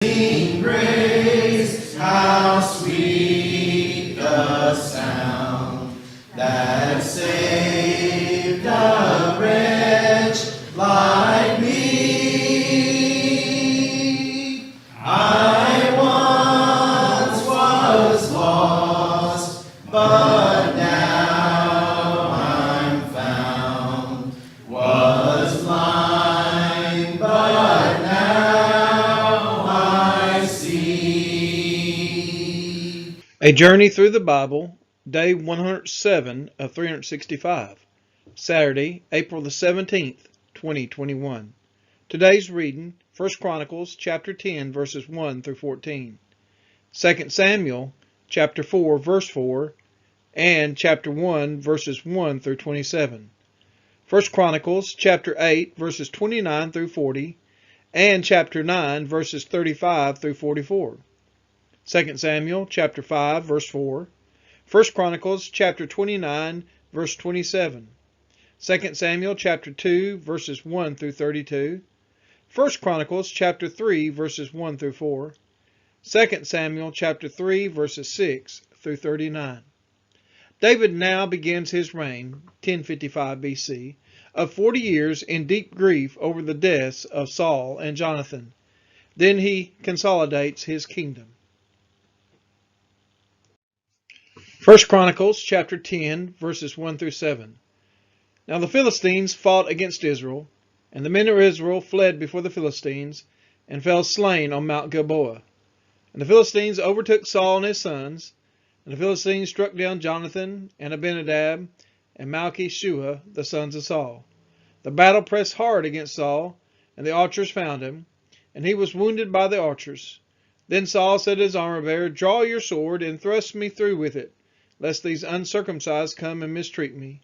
Sing grace, how sweet the sound that saved a wretch like me. I once was lost, but now I'm found. Was blind, but now I see. A Journey Through the Bible, Day 107 of 365, Saturday, April the 17th, 2021. Today's reading, 1 Chronicles chapter 10, verses 1 through 14, 2 Samuel chapter 4, verse 4, and chapter 1, verses 1 through 27, 1 Chronicles chapter 8, verses 29 through 40, and chapter 9, verses 35 through 44. 2 Samuel chapter 5 verse 4, 1 Chronicles chapter 29 verse 27, 2 Samuel chapter 2 verses 1 through 32, 1 Chronicles chapter 3 verses 1 through 4, 2 Samuel chapter 3 verses 6 through 39. David now begins his reign, 1055 BC, of 40 years in deep grief over the deaths of Saul and Jonathan. Then he consolidates his kingdom. 1 Chronicles chapter 10, verses 1 through 7. Now the Philistines fought against Israel, and the men of Israel fled before the Philistines, and fell slain on Mount Gilboa. And the Philistines overtook Saul and his sons, and the Philistines struck down Jonathan and Abinadab and Malchishua, the sons of Saul. The battle pressed hard against Saul, and the archers found him, and he was wounded by the archers. Then Saul said to his armor-bearer, "Draw your sword, and thrust me through with it, lest these uncircumcised come and mistreat me."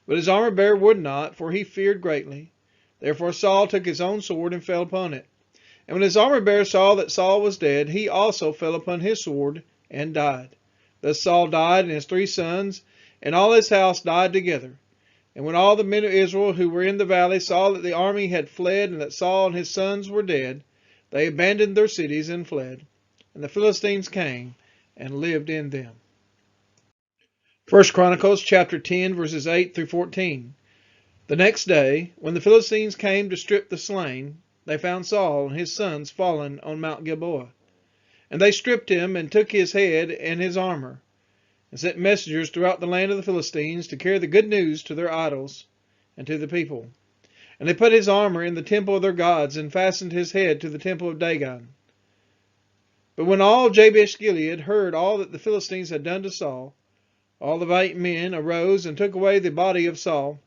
But his armor-bearer would not, for he feared greatly. Therefore Saul took his own sword and fell upon it. And when his armor-bearer saw that Saul was dead, he also fell upon his sword and died. Thus Saul died, and his 3 sons, and all his house died together. And when all the men of Israel who were in the valley saw that the army had fled, and that Saul and his sons were dead, they abandoned their cities and fled. And the Philistines came and lived in them. 1 Chronicles chapter 10, verses 8 through 14. The next day, when the Philistines came to strip the slain, they found Saul and his sons fallen on Mount Gilboa. And they stripped him and took his head and his armor, and sent messengers throughout the land of the Philistines to carry the good news to their idols and to the people. And they put his armor in the temple of their gods, and fastened his head to the temple of Dagon. But when all Jabesh-Gilead heard all that the Philistines had done to Saul, all the valiant men arose and took away the body of Saul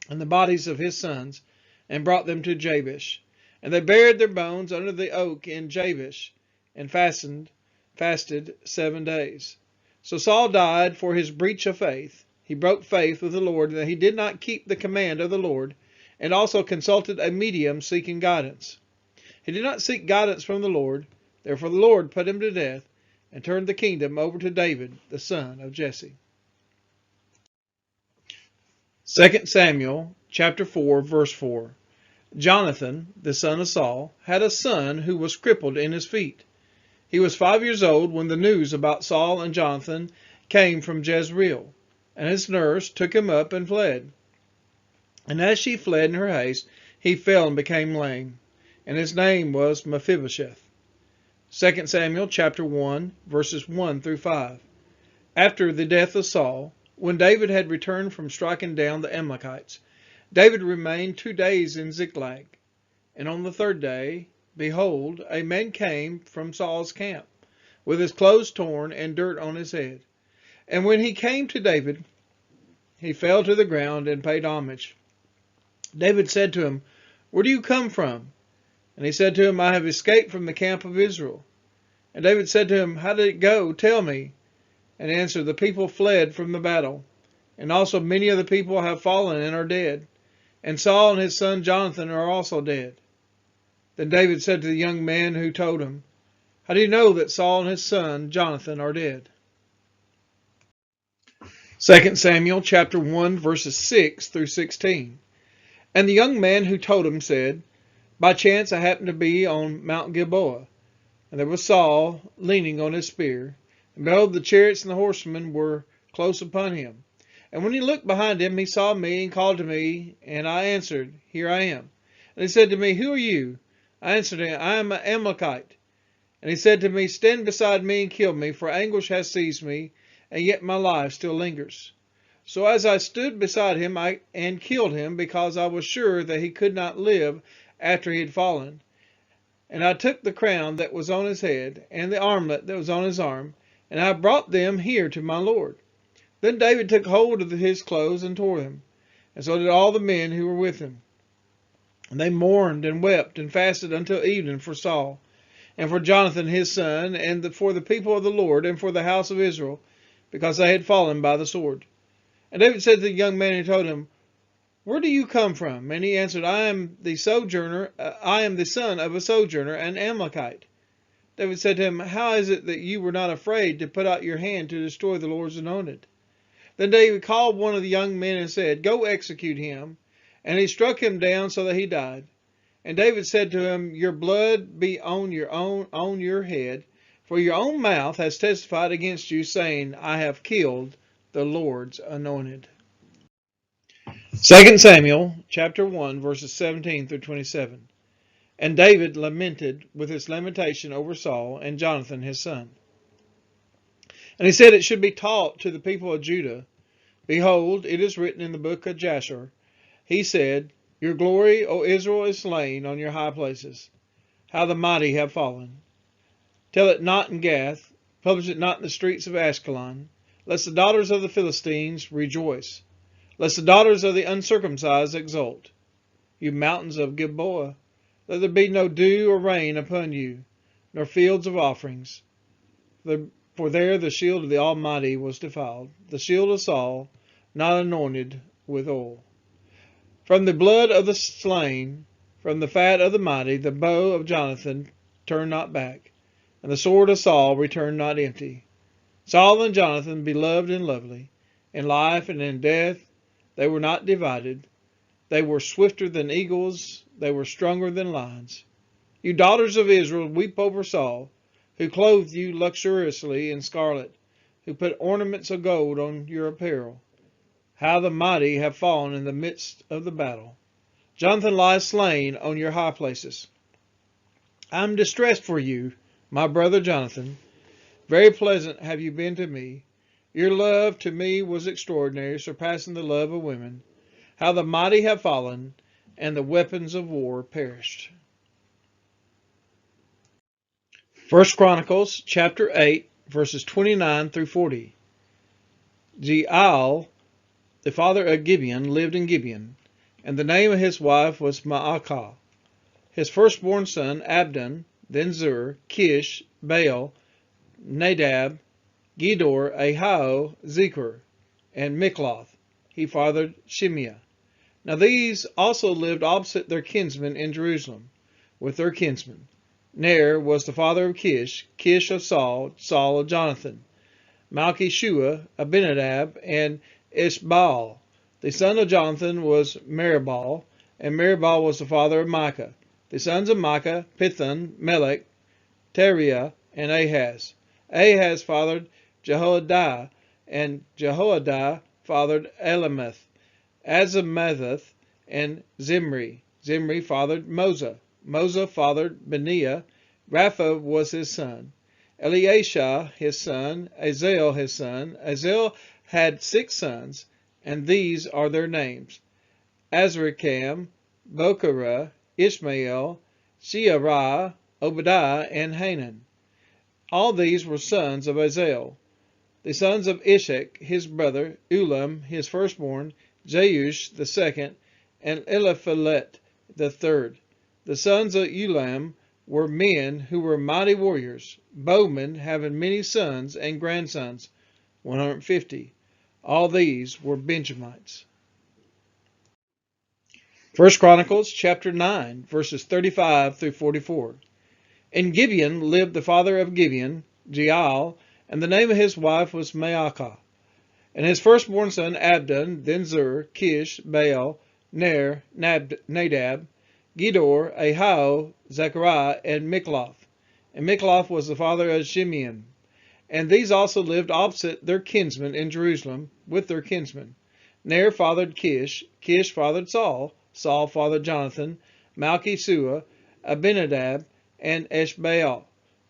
and the bodies of his sons, and brought them to Jabesh. And they buried their bones under the oak in Jabesh, and fasted 7 days. So Saul died for his breach of faith. He broke faith with the Lord, that he did not keep the command of the Lord, and also consulted a medium seeking guidance. He did not seek guidance from the Lord. Therefore the Lord put him to death, and turned the kingdom over to David, the son of Jesse. 2 Samuel chapter 4, verse 4. Jonathan, the son of Saul, had a son who was crippled in his feet. He was 5 years old when the news about Saul and Jonathan came from Jezreel, and his nurse took him up and fled. And as she fled in her haste, he fell and became lame, and his name was Mephibosheth. 2 Samuel chapter 1, verses 1 through 5. After the death of Saul, when David had returned from striking down the Amalekites, David remained 2 days in Ziklag. And on the 3rd day, behold, a man came from Saul's camp, with his clothes torn and dirt on his head. And when he came to David, he fell to the ground and paid homage. David said to him, "Where do you come from?" And he said to him, "I have escaped from the camp of Israel." And David said to him, "How did it go? Tell me." And he answered, "The people fled from the battle, and also many of the people have fallen and are dead. And Saul and his son Jonathan are also dead." Then David said to the young man who told him, "How do you know that Saul and his son Jonathan are dead?" 2 Samuel chapter 1, verses 6 through 16. And the young man who told him said, "By chance I happened to be on Mount Gilboa, And there was Saul leaning on his spear. And behold, the chariots and the horsemen were close upon him. And when he looked behind him, he saw me and called to me, and I answered, Here I am. And he said to me, Who are you? I answered him, I am an Amalekite. And he said to me, Stand beside me and kill me, for anguish has seized me, and yet my life still lingers. So as I stood beside him, and killed him, because I was sure that he could not live after he had fallen. And I took the crown that was on his head, and the armlet that was on his arm, and I brought them here to my Lord. Then David took hold of his clothes and tore them, and so did all the men who were with him. And they mourned and wept and fasted until evening for Saul, and for Jonathan his son, and for the people of the Lord, and for the house of Israel, because they had fallen by the sword. And David said to the young man who told him, Where do you come from? And he answered, I am the son of a sojourner, an Amalekite. David said to him, How is it that you were not afraid to put out your hand to destroy the Lord's anointed? Then David called one of the young men and said, Go execute him. And he struck him down so that he died. And David said to him, Your blood be on your head, for your own mouth has testified against you, saying, I have killed the Lord's anointed. 2 Samuel chapter 1, verses 17 through 27. And David lamented with his lamentation over Saul and Jonathan his son. And he said, It should be taught to the people of Judah. Behold, it is written in the book of Jasher. He said, Your glory, O Israel, is slain on your high places. How the mighty have fallen. Tell it not in Gath, publish it not in the streets of Ashkelon, lest the daughters of the Philistines rejoice, lest the daughters of the uncircumcised exult. You mountains of Gilboa, let there be no dew or rain upon you, nor fields of offerings. For there the shield of the Almighty was defiled, the shield of Saul, not anointed with oil. From the blood of the slain, from the fat of the mighty, the bow of Jonathan turned not back, and the sword of Saul returned not empty. Saul and Jonathan, beloved and lovely, in life and in death, they were not divided. They were swifter than eagles, they were stronger than lions. You daughters of Israel, weep over Saul, who clothed you luxuriously in scarlet, who put ornaments of gold on your apparel. How the mighty have fallen in the midst of the battle. Jonathan lies slain on your high places. I am distressed for you, my brother Jonathan. Very pleasant have you been to me. Your love to me was extraordinary, surpassing the love of women. How the mighty have fallen, and the weapons of war perished. 1 Chronicles chapter 8, verses 29 through 40. Jeiel, the father of Gibeon, lived in Gibeon, and the name of his wife was Maacah. His firstborn son Abdon, then Zur, Kish, Baal, Nadab, Gedor, Ahio, Zechar, and Mikloth. He fathered Shimeah. Now these also lived opposite their kinsmen in Jerusalem, with their kinsmen. Ner was the father of Kish, Kish of Saul, Saul of Jonathan, Malchishua, Abinadab, and Ishbaal. The son of Jonathan was Meribal, and Meribal was the father of Micah. The sons of Micah, Pithon, Melech, Teriah, and Ahaz. Ahaz fathered Jehoiada, and Jehoiada fathered Elameth, Azamaveth, and Zimri. Zimri fathered Moza. Moza fathered Beniah. Rapha was his son. Eliashah his son. Azel his son. Azel had 6 sons, and these are their names: Azrikam, Bocherah, Ishmael, Shearah, Obadiah, and Hanan. All these were sons of Azel. The sons of Ishak his brother, Ulam his firstborn, Jeush the second, and Eliphalet the third. The sons of Ulam were men who were mighty warriors, bowmen having many sons and grandsons, 150. All these were Benjamites. 1 Chronicles chapter 9, verses 35 through 44. In Gibeon lived the father of Gibeon, Jeiel, and the name of his wife was Maacah. And his firstborn son Abdon, then Zur, Kish, Baal, Ner, Nadab, Gedor, Ahio, Zechariah, and Mikloth. and Mikloth was the father of Shimeon. And these also lived opposite their kinsmen in Jerusalem with their kinsmen. Ner fathered Kish, Kish fathered Saul, Saul fathered Jonathan, Malchi-Sua, Abinadab, and Eshbaal.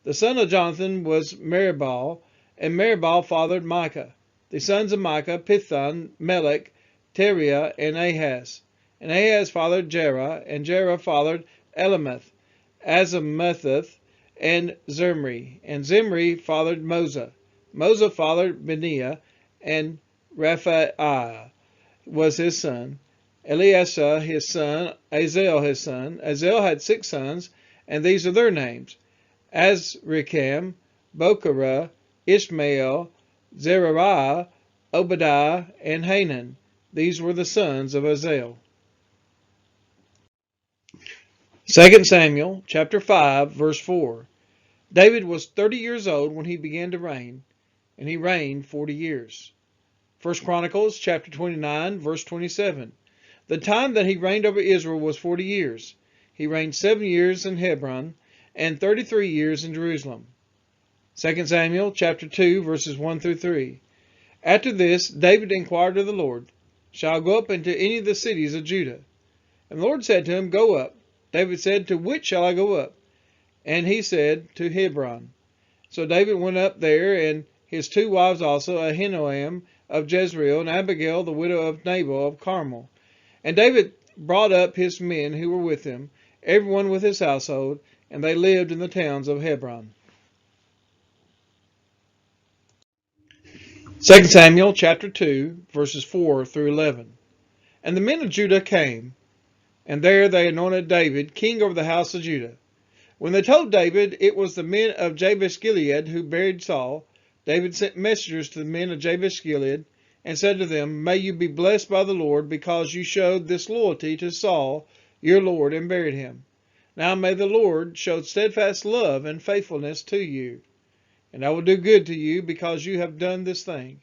The son of Jonathan was Meribal, and Meribal fathered Micah. The sons of Micah, Pithon, Melech, Teriah, and Ahaz. And Ahaz fathered Jerah, and Jerah fathered Elameth, Azametheth, and Zimri. And Zimri fathered Moza. Moza fathered Beniah, and Raphaiah was his son. Eliashah his son, Azel his son. Azel had 6 sons, and these are their names: Azrikam, Bocherah, Ishmael, Zerariah, Obadiah, and Hanan. These were the sons of Azel. 2 Samuel chapter 5, verse 4. David was 30 years old when he began to reign, and he reigned 40 years. 1 Chronicles chapter 29, verse 27. The time that he reigned over Israel was 40 years. He reigned 7 years in Hebron and 33 years in Jerusalem. 2 Samuel chapter 2, verses 1 through 3. After this, David inquired of the Lord, "Shall I go up into any of the cities of Judah?" And the Lord said to him, "Go up." David said, "To which shall I go up?" And he said, "To Hebron." So David went up there, and his 2 wives also, Ahinoam of Jezreel, and Abigail the widow of Nabal of Carmel. And David brought up his men who were with him, every one with his household, and they lived in the towns of Hebron. 2 Samuel chapter 2, verses 4 through 11. And the men of Judah came, and there they anointed David king over the house of Judah. When they told David it was the men of Jabesh-Gilead who buried Saul, David sent messengers to the men of Jabesh-Gilead and said to them, "May you be blessed by the Lord, because you showed this loyalty to Saul your Lord and buried him. Now may the Lord show steadfast love and faithfulness to you, and I will do good to you because you have done this thing.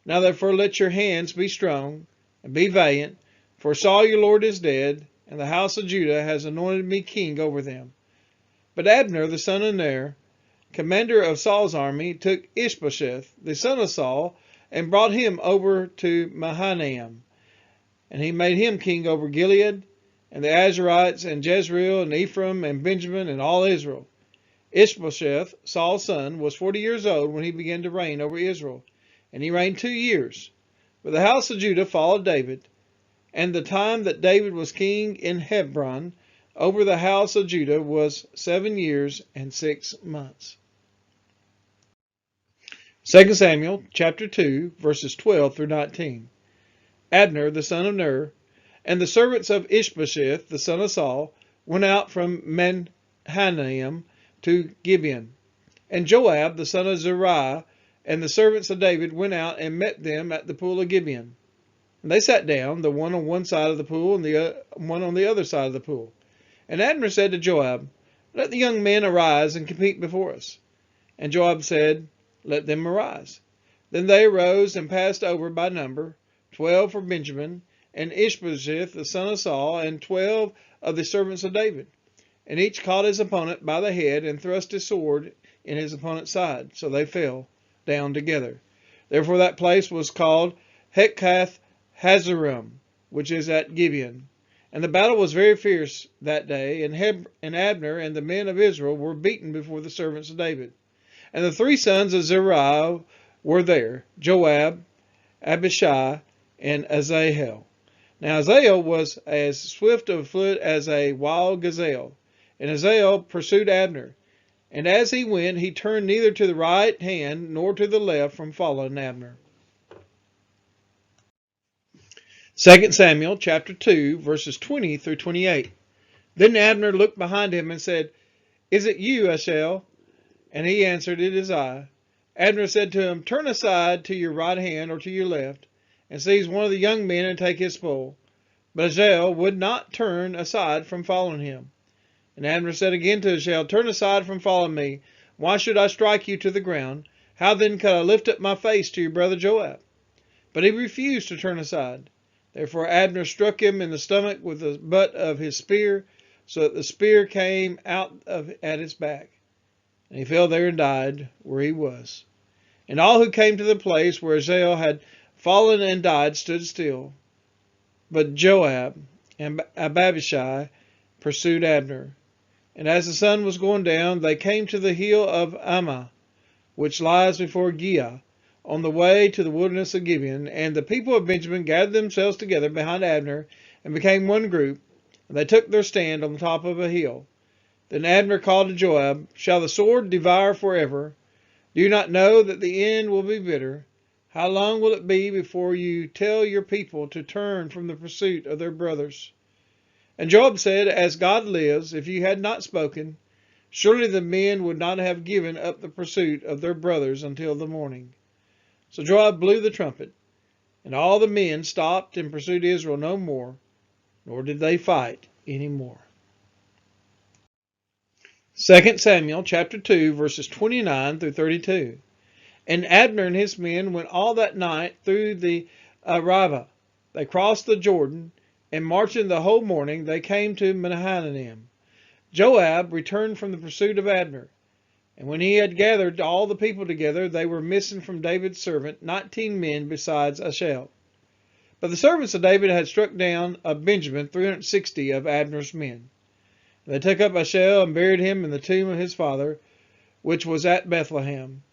Now therefore let your hands be strong and be valiant, for Saul your Lord is dead, and the house of Judah has anointed me king over them." But Abner the son of Ner, commander of Saul's army, took Ishbosheth the son of Saul, and brought him over to Mahanaim. And he made him king over Gilead, and the Azarites, and Jezreel, and Ephraim, and Benjamin, and all Israel. Ishbosheth, Saul's son, was 40 years old when he began to reign over Israel, and he reigned 2 years. But the house of Judah followed David, and the time that David was king in Hebron over the house of Judah was 7 years and 6 months. 2 Samuel chapter 2, verses 12 through 19. Abner the son of Ner, and the servants of Ishbosheth the son of Saul, went out from Mahanaim to Gibeon. And Joab the son of Zeruiah and the servants of David went out and met them at the pool of Gibeon. And they sat down, the one on one side of the pool and the one on the other side of the pool. And Abner said to Joab, "Let the young men arise and compete before us." And Joab said, "Let them arise." Then they arose and passed over by number, 12 for Benjamin, and Ishbosheth the son of Saul, and 12 of the servants of David. And each caught his opponent by the head and thrust his sword in his opponent's side. So they fell down together. Therefore that place was called Hekath Hazarim, which is at Gibeon. And the battle was very fierce that day, and Abner and the men of Israel were beaten before the servants of David. And the 3 sons of Zeruiah were there, Joab, Abishai, and Asahel. Now Asahel was as swift of foot as a wild gazelle, and Asahel pursued Abner. And as he went, he turned neither to the right hand nor to the left from following Abner. 2 Samuel chapter 2, verses 20 through 28. Then Abner looked behind him and said, "Is it you, Asahel?" And he answered, "It is I." Abner said to him, "Turn aside to your right hand or to your left, and seize one of the young men and take his spoil." But Asahel would not turn aside from following him. And Abner said again to Asahel, "Turn aside from following me. Why should I strike you to the ground? How then could I lift up my face to your brother Joab?" But he refused to turn aside. Therefore Abner struck him in the stomach with the butt of his spear, so that the spear came out at his back. And he fell there and died where he was. And all who came to the place where Azael had fallen and died stood still. But Joab and Abishai pursued Abner. And as the sun was going down, they came to the hill of Ammah, which lies before Giah, on the way to the wilderness of Gibeon. And the people of Benjamin gathered themselves together behind Abner and became one group, and they took their stand on the top of a hill. Then Abner called to Joab, "Shall the sword devour forever? Do you not know that the end will be bitter? How long will it be before you tell your people to turn from the pursuit of their brothers?" And Joab said, "As God lives, if you had not spoken, surely the men would not have given up the pursuit of their brothers until the morning." So Joab blew the trumpet, and all the men stopped and pursued Israel no more, nor did they fight any more. 2 Samuel chapter 2, verses 29 through 32. And Abner and his men went all that night through the Arabah. They crossed the Jordan, and marching the whole morning, they came to Mahanaim. Joab returned from the pursuit of Abner. And when he had gathered all the people together, they were missing from David's servant 19 men besides Ashel. But the servants of David had struck down of Benjamin 360 of Abner's men. They took up Ashel and buried him in the tomb of his father, which was at Bethlehem.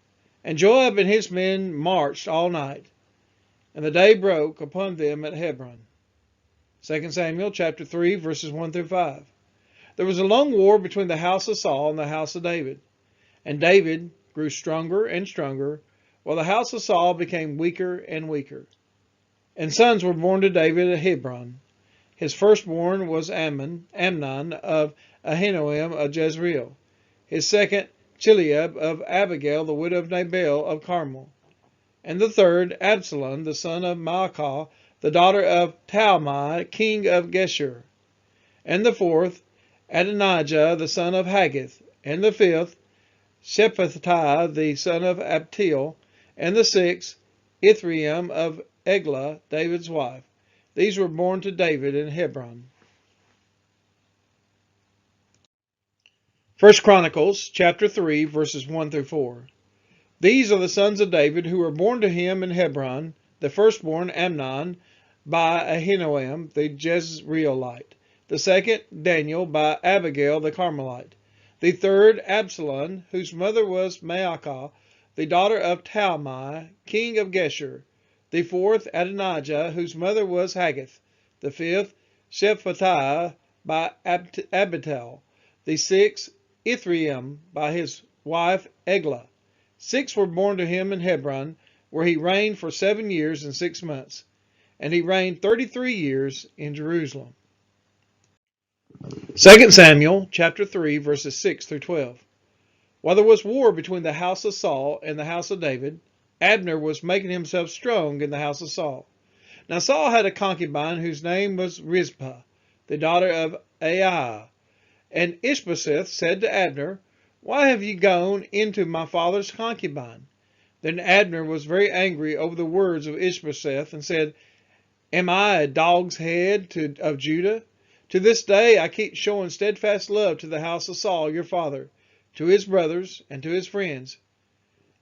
And Joab and his men marched all night, and the day broke upon them at Hebron. 2 Samuel chapter 3, verses 1 through 5. There was a long war between the house of Saul and the house of David. And David grew stronger and stronger, while the house of Saul became weaker and weaker. And sons were born to David at Hebron. His firstborn was Amnon of Ahinoam of Jezreel. His second, Chileab of Abigail, the widow of Nabal of Carmel. And the third, Absalom, the son of Maacah, the daughter of Talmai, king of Geshur. And the fourth, Adonijah, the son of Haggith. And the fifth, Shephatiah, the son of Abtiel. And the sixth, Ithream of Eglah, David's wife. These were born to David in Hebron. 1 Chronicles chapter 3, verses 1 through 4. These are the sons of David who were born to him in Hebron. The firstborn, Amnon, by Ahinoam the Jezreelite. The second, Daniel, by Abigail the Carmelite. The third, Absalom, whose mother was Maacah, the daughter of Talmai, king of Geshur. The fourth, Adonijah, whose mother was Haggith. The fifth, Shephatiah, by Abital. The sixth, Ithream, by his wife Eglah. 6 were born to him in Hebron, where he reigned for 7 years and 6 months. And he reigned 33 years in Jerusalem. 2 Samuel chapter 3, verses 6 through 12. While there was war between the house of Saul and the house of David, Abner was making himself strong in the house of Saul. Now Saul had a concubine whose name was Rizpah, the daughter of Aiah. And Ishbosheth said to Abner, "Why have you gone into my father's concubine?" Then Abner was very angry over the words of Ishbosheth and said, "Am I a dog's head of Judah? To this day I keep showing steadfast love to the house of Saul your father, to his brothers, and to his friends,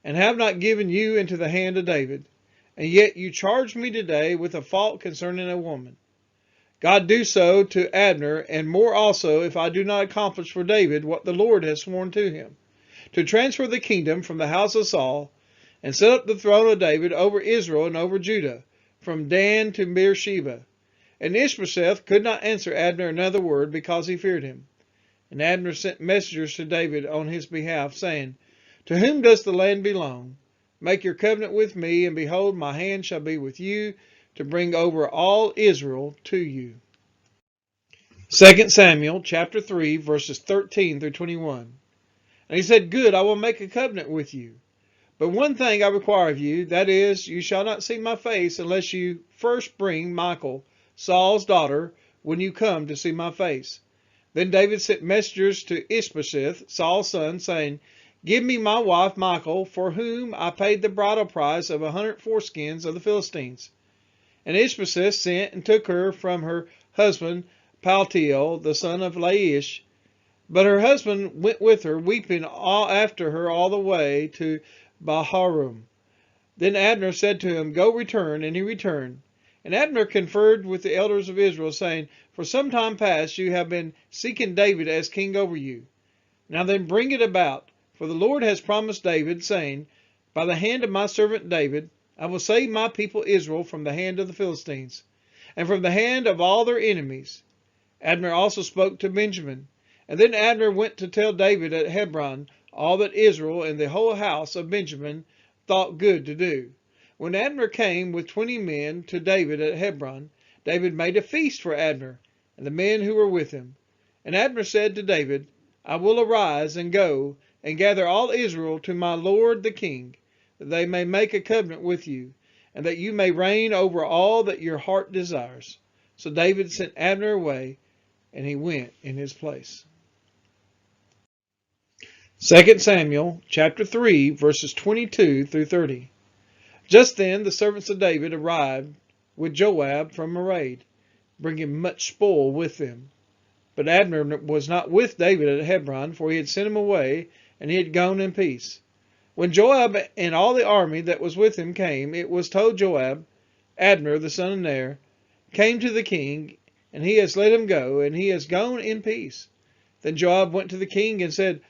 and have not given you into the hand of David. And yet you charge me today with a fault concerning a woman. God do so to Abner, and more also, if I do not accomplish for David what the Lord has sworn to him, to transfer the kingdom from the house of Saul, and set up the throne of David over Israel and over Judah, from Dan to Beersheba." And Ishbosheth could not answer Abner another word, because he feared him. And Abner sent messengers to David on his behalf, saying, "To whom does the land belong? Make your covenant with me, and behold, my hand shall be with you, to bring over all Israel to you." 2 Samuel chapter 3, verses 13 through 21. And he said, "Good, I will make a covenant with you. But one thing I require of you, that is, you shall not see my face unless you first bring Michal, Saul's daughter, when you come to see my face." Then David sent messengers to Ishbosheth, Saul's son, saying, "Give me my wife Michal, for whom I paid the bridal price of 100 foreskins of the Philistines." And Ishbosheth sent and took her from her husband Paltiel, the son of Laish, But her husband went with her, weeping after her all the way to Bahurim. Then Abner said to him, Go return. And he returned. And Abner conferred with the elders of Israel, saying, For some time past you have been seeking David as king over you. Now then bring it about. For the Lord has promised David, saying, By the hand of my servant David, I will save my people Israel from the hand of the Philistines, and from the hand of all their enemies. Abner also spoke to Benjamin. And then Abner went to tell David at Hebron all that Israel and the whole house of Benjamin thought good to do. When Abner came with 20 men to David at Hebron, David made a feast for Abner and the men who were with him. And Abner said to David, I will arise and go and gather all Israel to my lord the king, that they may make a covenant with you, and that you may reign over all that your heart desires. So David sent Abner away, and he went in his place. 2 Samuel chapter 3, verses 22 through 30. Just then the servants of David arrived with Joab from a raid, bringing much spoil with them. But Abner was not with David at Hebron, for he had sent him away, and he had gone in peace. When Joab and all the army that was with him came, it was told Joab, Abner the son of Ner came to the king, and he has let him go, and he has gone in peace. Then Joab went to the king and said,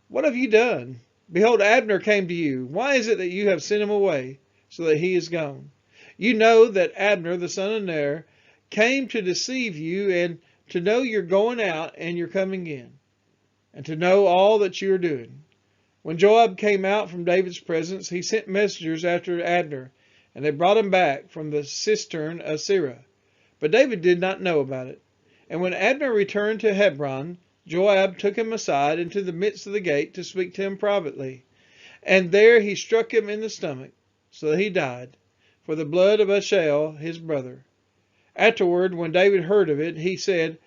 What have you done? Behold, Abner came to you. Why is it that you have sent him away, so that he is gone? You know that Abner the son of Ner came to deceive you, and to know you're going out and you're coming in, and to know all that you are doing. When Joab came out from David's presence, he sent messengers after Abner, and they brought him back from the cistern of Sirah. But David did not know about it. And when Abner returned to Hebron, Joab took him aside into the midst of the gate to speak to him privately. And there he struck him in the stomach, so that he died, for the blood of Asahel his brother. Afterward, when David heard of it, he said,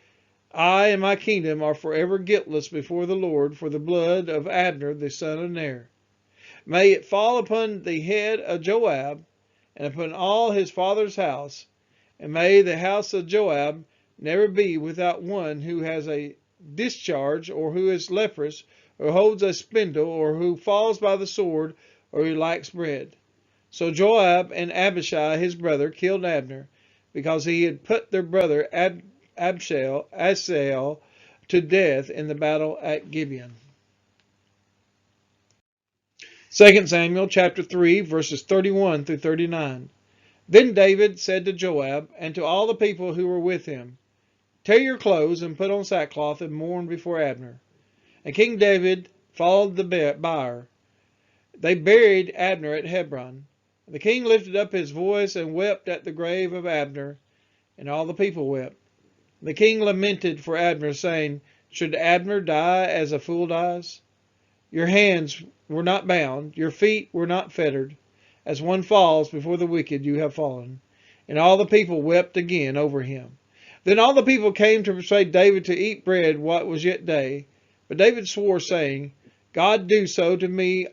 I and my kingdom are forever guiltless before the Lord for the blood of Abner the son of Ner. May it fall upon the head of Joab and upon all his father's house, and may the house of Joab never be without one who has a discharge, or who is leprous, or holds a spindle, or who falls by the sword, or who lacks bread. So Joab and Abishai his brother killed Abner, because he had put their brother Asahel to death in the battle at Gibeon. 2 Samuel chapter 3, verses 31 through 39. Then David said to Joab and to all the people who were with him, Tear your clothes and put on sackcloth and mourn before Abner. And King David followed the bier. They buried Abner at Hebron. The king lifted up his voice and wept at the grave of Abner, and all the people wept. The king lamented for Abner, saying, Should Abner die as a fool dies? Your hands were not bound, your feet were not fettered. As one falls before the wicked, you have fallen. And all the people wept again over him. Then all the people came to persuade David to eat bread while it was yet day. But David swore, saying, God do so to me,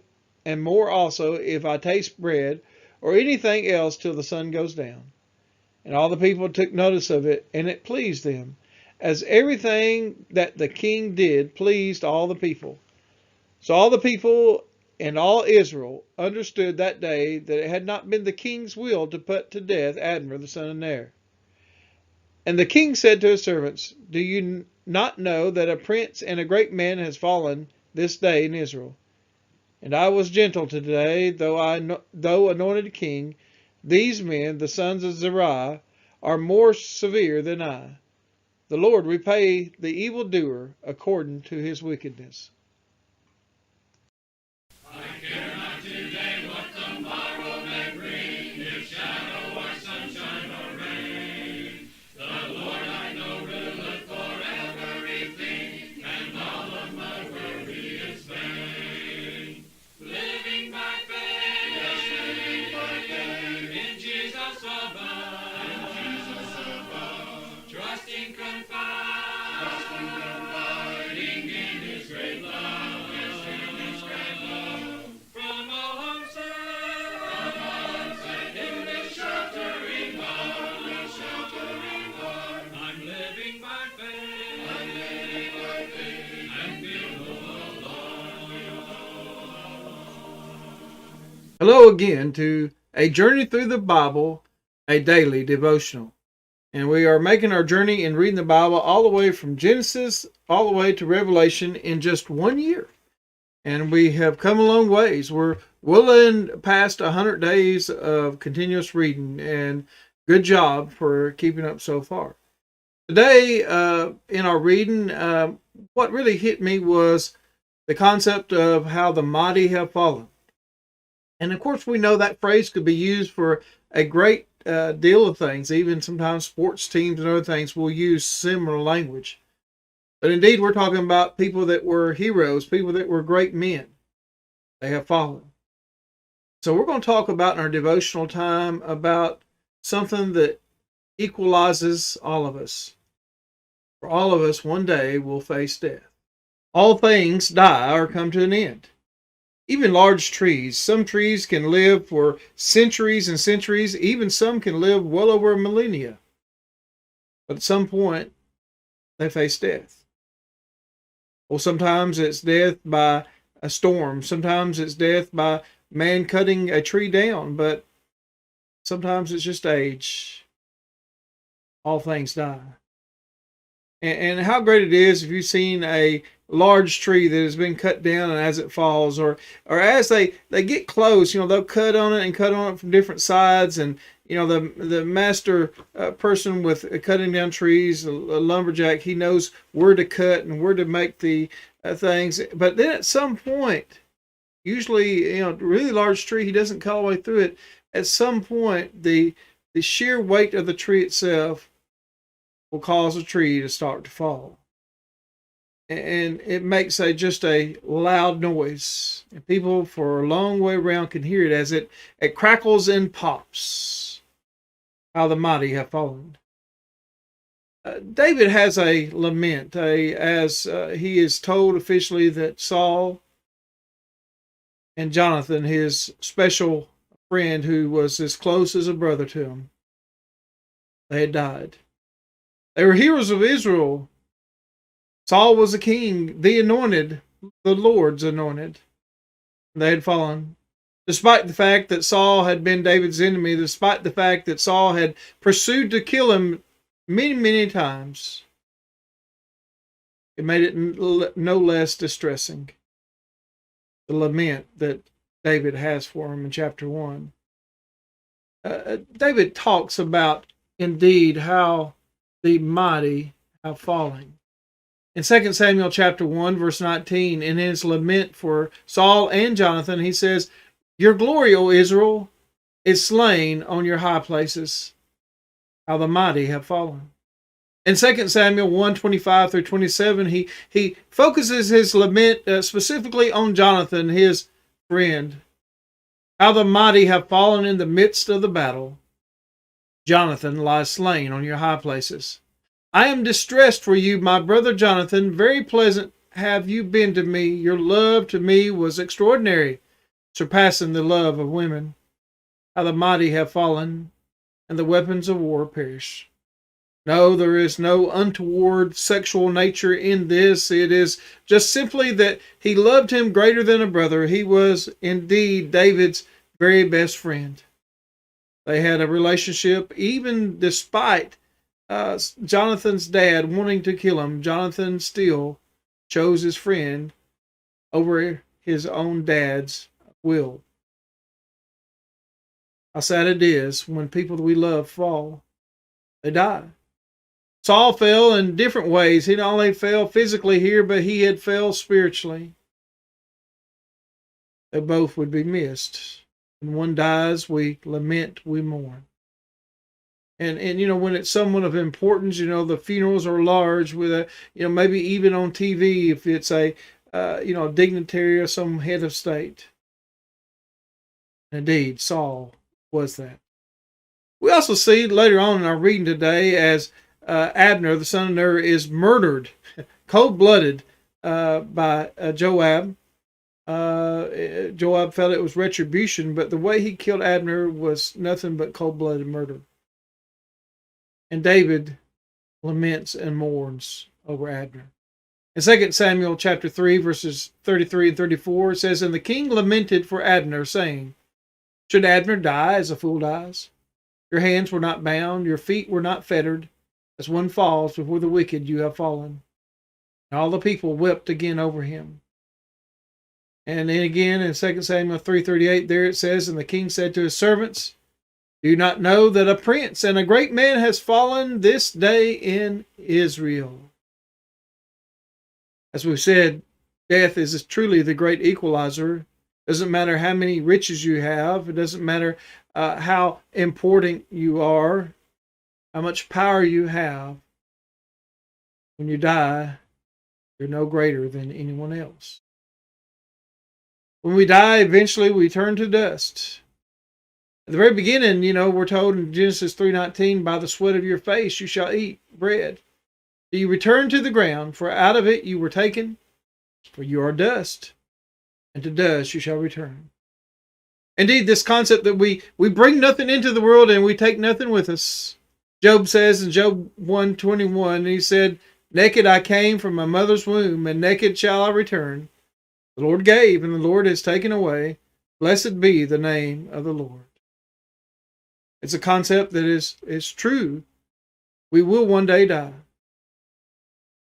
and more also, if I taste bread, or anything else till the sun goes down. And all the people took notice of it, and it pleased them, as everything that the king did pleased all the people. So all the people and all Israel understood that day that it had not been the king's will to put to death Abner the son of Ner. And the king said to his servants, Do you not know that a prince and a great man has fallen this day in Israel? And I was gentle today, though anointed king. These men, the sons of Zeruiah, are more severe than I. The Lord repay the evildoer according to his wickedness. I care not today what the morrow may bring, if shadow or sunshine or rain. The Lord I know ruleth for everything, and all of my worry is vain. Living by faith, yes, living by faith, in Jesus above, trusting, confiding in His great love. Hello again to A Journey Through the Bible, a daily devotional. And we are making our journey in reading the Bible all the way from Genesis all the way to Revelation in just 1 year. And we have come a long ways. We're well past 100 days of continuous reading, and good job for keeping up so far. Today, in our reading, what really hit me was the concept of how the mighty have fallen. And of course, we know that phrase could be used for a great deal of things. Even sometimes sports teams and other things will use similar language. But indeed, we're talking about people that were heroes, people that were great men. They have fallen. So we're going to talk about in our devotional time about something that equalizes all of us. For all of us, one day will face death. All things die or come to an end. Even large trees. Some trees can live for centuries and centuries. Even some can live well over a millennia. But at some point, they face death. Well, sometimes it's death by a storm. Sometimes it's death by man cutting a tree down. But sometimes it's just age. All things die. And how great it is if you've seen a large tree that has been cut down, and as it falls, or as they get close, they'll cut on it and cut on it from different sides, and the master person with cutting down trees, a lumberjack, he knows where to cut and where to make the things. But then at some point, usually a really large tree, he doesn't cut all the way through it. At some point, the sheer weight of the tree itself will cause a tree to start to fall. And it makes just a loud noise. And people for a long way around can hear it as it crackles and pops. How the mighty have fallen. David has a lament, as he is told officially that Saul and Jonathan, his special friend who was as close as a brother to him, they had died. They were heroes of Israel. Saul was a king, the anointed, the Lord's anointed. They had fallen. Despite the fact that Saul had been David's enemy, despite the fact that Saul had pursued to kill him many, many times, it made it no less distressing. The lament that David has for him in chapter 1. David talks about, indeed, how the mighty have fallen. In 2 Samuel chapter 1, verse 19, in his lament for Saul and Jonathan, he says, "Your glory, O Israel, is slain on your high places. How the mighty have fallen." In 2 Samuel 1, 25 through 27, he focuses his lament specifically on Jonathan, his friend. How the mighty have fallen in the midst of the battle. Jonathan lies slain on your high places. I am distressed for you, my brother Jonathan. Very pleasant have you been to me. Your love to me was extraordinary, surpassing the love of women. How the mighty have fallen, and the weapons of war perish. No, there is no untoward sexual nature in this. It is just simply that he loved him greater than a brother. He was indeed David's very best friend. They had a relationship even despite Jonathan's dad wanting to kill him. Jonathan still chose his friend over his own dad's will. How sad it is when people that we love fall. They die. Saul fell in different ways. He not only fell physically here, but he had fell spiritually. They both would be missed. When one dies, we lament, we mourn. And when it's someone of importance, the funerals are large with maybe even on TV if it's a dignitary or some head of state. Indeed, Saul was that. We also see later on in our reading today as Abner, the son of Ner, is murdered, cold-blooded by Joab. Joab felt it was retribution, but the way he killed Abner was nothing but cold-blooded murder. And David laments and mourns over Abner. In 2 Samuel chapter 3, verses 33 and 34, it says, "And the king lamented for Abner, saying, Should Abner die as a fool dies? Your hands were not bound, your feet were not fettered. As one falls before the wicked, you have fallen. And all the people wept again over him. And then again in 2 Samuel 3:38, there it says, and the king said to his servants, do you not know that a prince and a great man has fallen this day in Israel? As we've said, death is truly the great equalizer. Doesn't matter how many riches you have. It doesn't matter how important you are, how much power you have. When you die, you're no greater than anyone else. When we die, eventually we turn to dust. At the very beginning, we're told in Genesis 3:19, by the sweat of your face you shall eat bread. You return to the ground, for out of it you were taken, for you are dust, and to dust you shall return. Indeed, this concept that we bring nothing into the world and we take nothing with us. Job says in Job 1:21, he said, naked I came from my mother's womb, and naked shall I return. The Lord gave, and the Lord has taken away. Blessed be the name of the Lord. It's a concept that is true. We will one day die.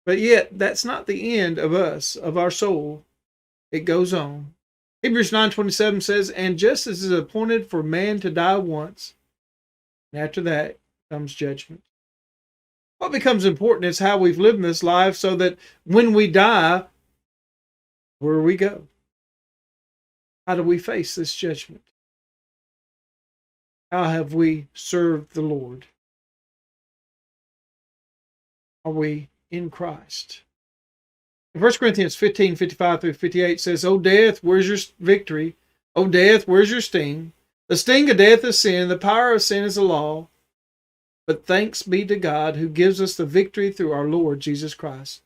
But yet, that's not the end of us, of our soul. It goes on. Hebrews 9:27 says, and just as it is appointed for man to die once, and after that comes judgment. What becomes important is how we've lived this life so that when we die, where we go? How do we face this judgment? How have we served the Lord? Are we in Christ? In 1 Corinthians 15:55-58 says, O death, where's your victory? O death, where's your sting? The sting of death is sin, the power of sin is the law. But thanks be to God who gives us the victory through our Lord Jesus Christ.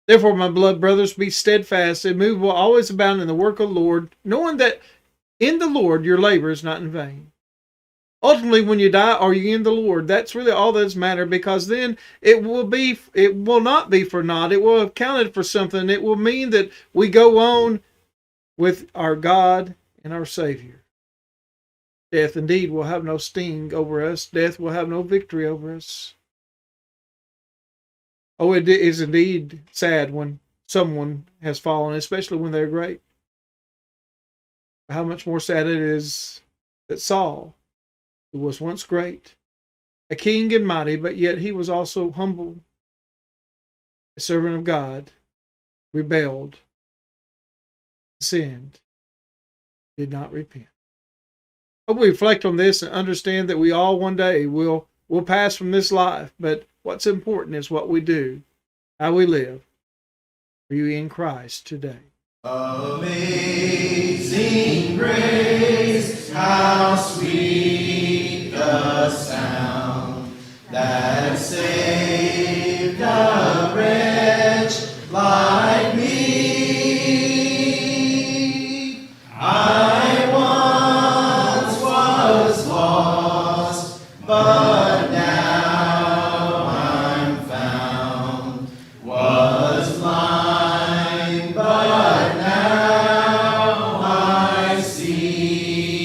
Therefore, my beloved brothers, be steadfast, immovable, always abound in the work of the Lord, knowing that in the Lord your labor is not in vain. Ultimately, when you die, are you in the Lord? That's really all that matters, because then it will not be for naught. It will have counted for something. It will mean that we go on with our God and our Savior. Death indeed will have no sting over us. Death will have no victory over us. Oh, it is indeed sad when someone has fallen, especially when they're great. How much more sad it is that Saul, who was once great, a king and mighty, but yet he was also humble, a servant of God, rebelled, sinned, did not repent. Hope we reflect on this and understand that we all one day will pass from this life, but what's important is what we do, how we live. Are you in Christ today? Amazing grace, how sweet the sound that saved a wretch like me. I once was lost, but